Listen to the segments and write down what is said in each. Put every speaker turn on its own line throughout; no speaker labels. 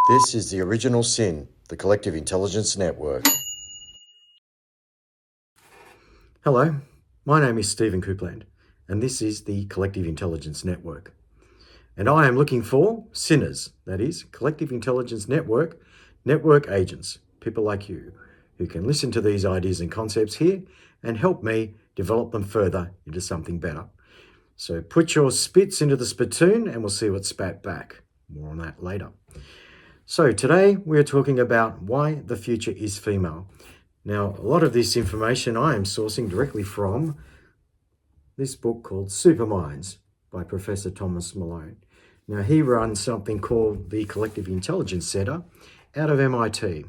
This is the Original Sin, the Collective Intelligence Network. Hello, my name is Stephen Coupland, and this is the Collective Intelligence Network. And I am looking for sinners, that is, Collective Intelligence Network, network agents, people like you, who can listen to these ideas and concepts here and help me develop them further into something better. So put your spits into the spittoon and we'll see what's spat back. More on that later. So today we're talking about why the future is female. Now, a lot of this information I am sourcing directly from this book called Superminds by Professor Thomas Malone. Now, he runs something called the Collective Intelligence Center out of MIT.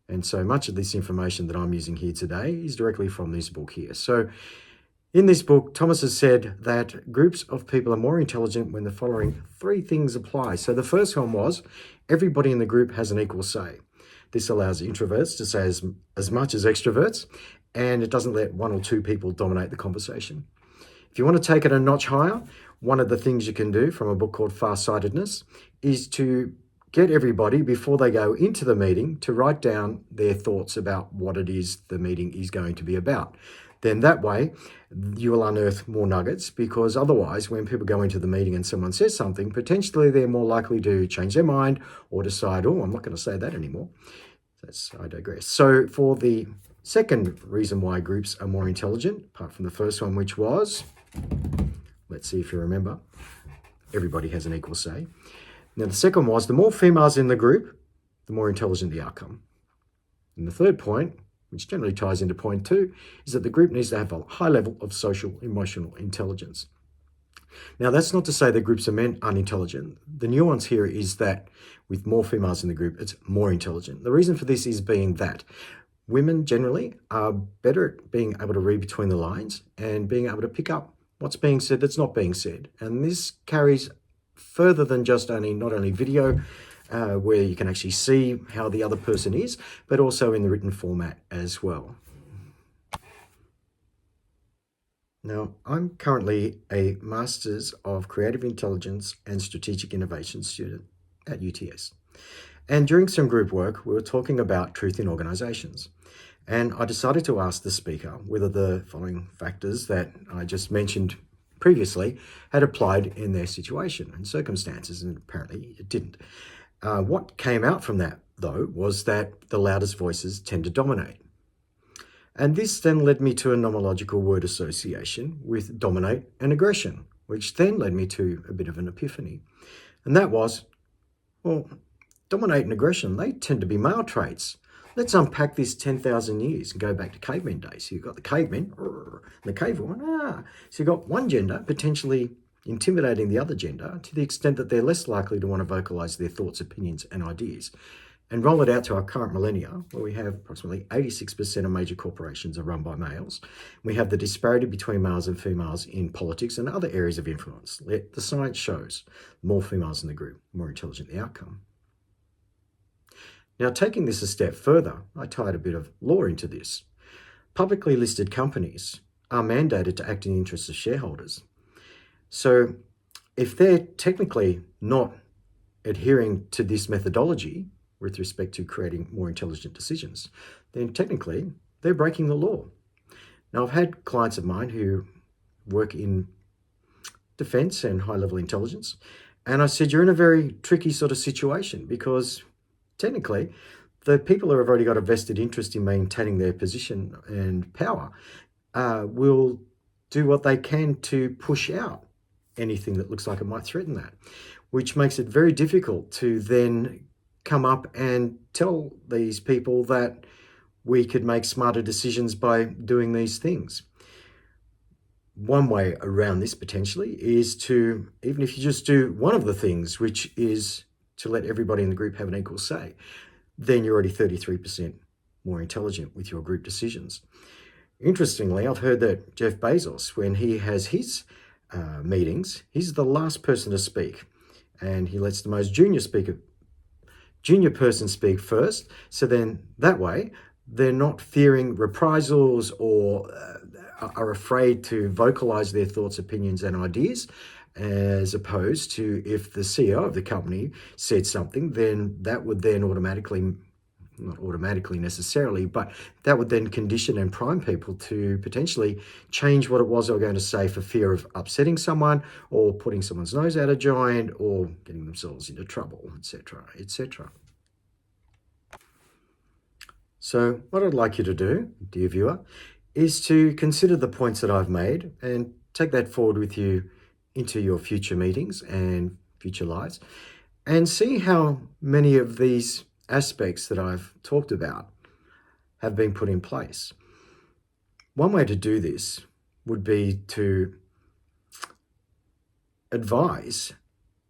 And so much of this information that I'm using here today is directly from this book here. So in this book, Thomas has said that groups of people are more intelligent when the following three things apply. So the first one was everybody in the group has an equal say. This allows introverts to say as much as extroverts, and it doesn't let one or two people dominate the conversation. If you want to take it a notch higher, one of the things you can do from a book called Farsightedness is to get everybody, before they go into the meeting, to write down their thoughts about what it is the meeting is going to be about. Then that way, you will unearth more nuggets, because otherwise, when people go into the meeting and someone says something, potentially they're more likely to change their mind or decide, oh, I'm not going to say that anymore. I digress. So for the second reason why groups are more intelligent, apart from the first one, which was, let's see if you remember, everybody has an equal say. Now, the second was the more females in the group, the more intelligent the outcome. And the third point, which generally ties into point two, is that the group needs to have a high level of social emotional intelligence. Now, that's not to say that groups of men are unintelligent. The nuance here is that with more females in the group, it's more intelligent. The reason for this is being that women generally are better at being able to read between the lines and being able to pick up what's being said that's not being said. And this carries further than just not only video, where you can actually see how the other person is, but also in the written format as well. Now, I'm currently a Masters of Creative Intelligence and Strategic Innovation student at UTS. And during some group work, we were talking about truth in organizations. And I decided to ask the speaker whether the following factors that I just mentioned previously had applied in their situation and circumstances, and apparently it didn't. What came out from that, though, was that the loudest voices tend to dominate. And this then led me to a nomological word association with dominate and aggression, which then led me to a bit of an epiphany. And that was, well, dominate and aggression, they tend to be male traits. Let's unpack this 10,000 years and go back to cavemen days. So you've got the cavemen and the cavewoman. So you've got one gender potentially intimidating the other gender to the extent that they're less likely to want to vocalize their thoughts, opinions, and ideas. And roll it out to our current millennia, where we have approximately 86% of major corporations are run by males. We have the disparity between males and females in politics and other areas of influence. The science shows more females in the group, more intelligent the outcome. Now, taking this a step further, I tied a bit of law into this. Publicly listed companies are mandated to act in the interests of shareholders. So if they're technically not adhering to this methodology with respect to creating more intelligent decisions, then technically they're breaking the law. Now, I've had clients of mine who work in defense and high-level intelligence, and I said, you're in a very tricky sort of situation, because technically the people who have already got a vested interest in maintaining their position and power will do what they can to push out anything that looks like it might threaten that, which makes it very difficult to then come up and tell these people that we could make smarter decisions by doing these things. One way around this potentially is to, even if you just do one of the things, which is to let everybody in the group have an equal say, then you're already 33% more intelligent with your group decisions. Interestingly, I've heard that Jeff Bezos, when he has his meetings, he's the last person to speak, and he lets the most junior person speak first. So then that way, they're not fearing reprisals or are afraid to vocalize their thoughts, opinions, and ideas. as opposed to if the CEO of the company said something, then that would then automatically, not automatically necessarily, but that would then condition and prime people to potentially change what it was they were going to say for fear of upsetting someone or putting someone's nose out of joint or getting themselves into trouble, etc., etc. So what I'd like you to do, dear viewer, is to consider the points that I've made and take that forward with you into your future meetings and future lives, and see how many of these aspects that I've talked about have been put in place. One way to do this would be to advise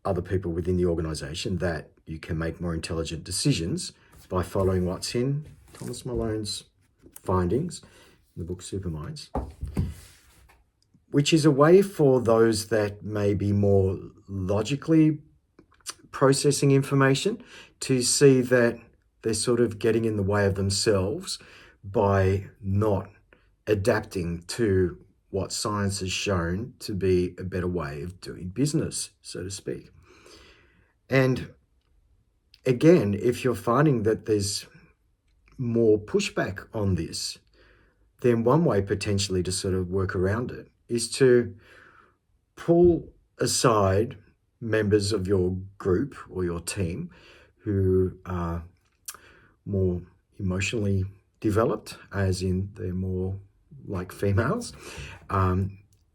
other people within the organization that you can make more intelligent decisions by following what's in Thomas Malone's findings in the book Superminds, which is a way for those that may be more logically processing information to see that they're sort of getting in the way of themselves by not adapting to what science has shown to be a better way of doing business, so to speak. And again, if you're finding that there's more pushback on this, then one way potentially to sort of work around it is to pull aside members of your group or your team who are more emotionally developed, as in they're more like females, and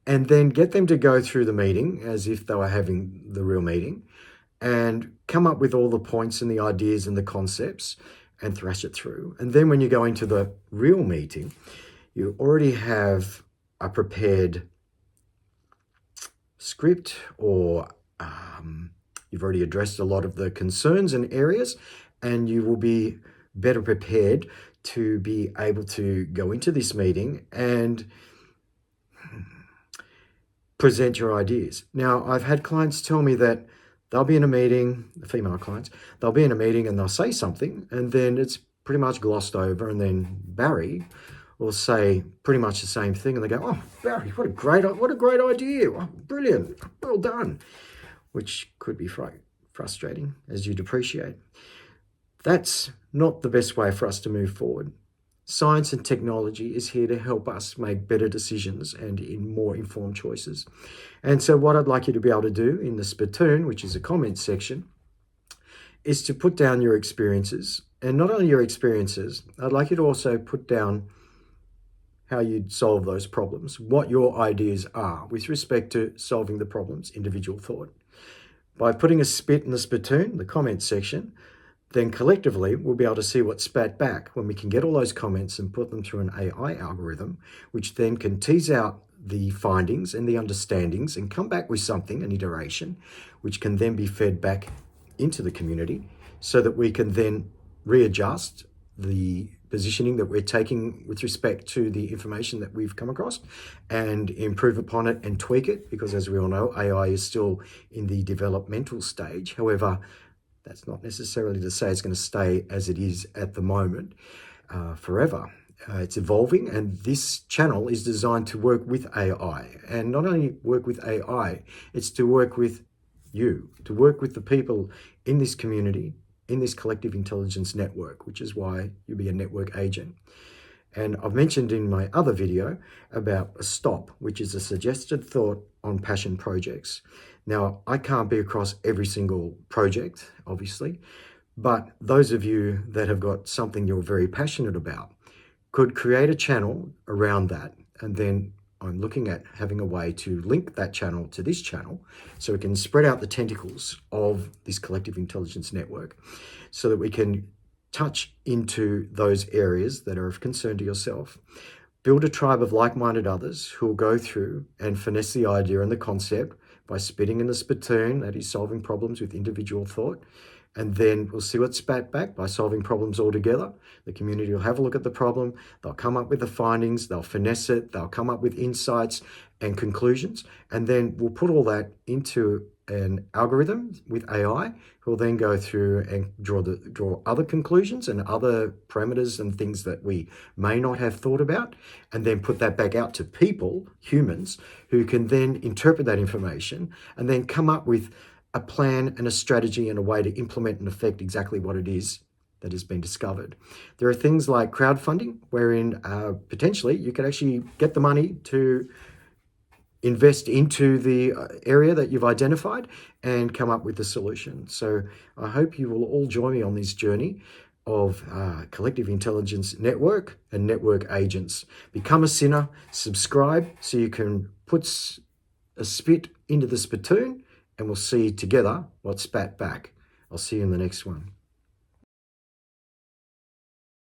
then get them to go through the meeting as if they were having the real meeting and come up with all the points and the ideas and the concepts and thrash it through. And then when you go into the real meeting, you already have a prepared script, or you've already addressed a lot of the concerns and areas, and you will be better prepared to be able to go into this meeting and present your ideas. Now, I've had clients tell me that they'll be in a meeting, the female clients, they'll be in a meeting and they'll say something and then it's pretty much glossed over, and then Barry will say pretty much the same thing and they go, "Oh, Barry, what a great idea. Oh, brilliant. Well done," which could be frustrating, as you'd appreciate. That's not the best way for us to move forward. Science and technology is here to help us make better decisions and in more informed choices. And so what I'd like you to be able to do in the spittoon, which is a comment section, is to put down your experiences. And not only your experiences, I'd like you to also put down how you'd solve those problems, what your ideas are with respect to solving the problems, individual thought. By putting a spit in the spittoon, the comment section, then collectively we'll be able to see what's spat back when we can get all those comments and put them through an AI algorithm, which then can tease out the findings and the understandings and come back with something, an iteration, which can then be fed back into the community so that we can then readjust the positioning that we're taking with respect to the information that we've come across and improve upon it and tweak it, because as we all know, AI is still in the developmental stage. However, that's not necessarily to say it's going to stay as it is at the moment forever. It's evolving, and this channel is designed to work with AI. And not only work with AI, it's to work with you, to work with the people in this community, in this collective intelligence network, which is why you'll be a network agent. And I've mentioned in my other video about a STOP, which is a suggested thought on passion projects. Now, I can't be across every single project, obviously, but those of you that have got something you're very passionate about could create a channel around that. And then I'm looking at having a way to link that channel to this channel so we can spread out the tentacles of this collective intelligence network so that we can touch into those areas that are of concern to yourself. Build a tribe of like-minded others who will go through and finesse the idea and the concept by spitting in the spittoon, that is solving problems with individual thought. And then we'll see what's spat back by solving problems all together. The community will have a look at the problem. They'll come up with the findings. They'll finesse it. They'll come up with insights and conclusions. And then we'll put all that into an algorithm with AI who will then go through and draw other conclusions and other parameters and things that we may not have thought about, and then put that back out to people, humans, who can then interpret that information and then come up with a plan and a strategy and a way to implement and affect exactly what it is that has been discovered. There are things like crowdfunding, wherein potentially you could actually get the money to invest into the area that you've identified and come up with the solution. So I hope you will all join me on this journey of collective intelligence network and network agents. Become a sinner, subscribe so you can put a spit into the spittoon, and we'll see together what spat back. I'll see you in the next one.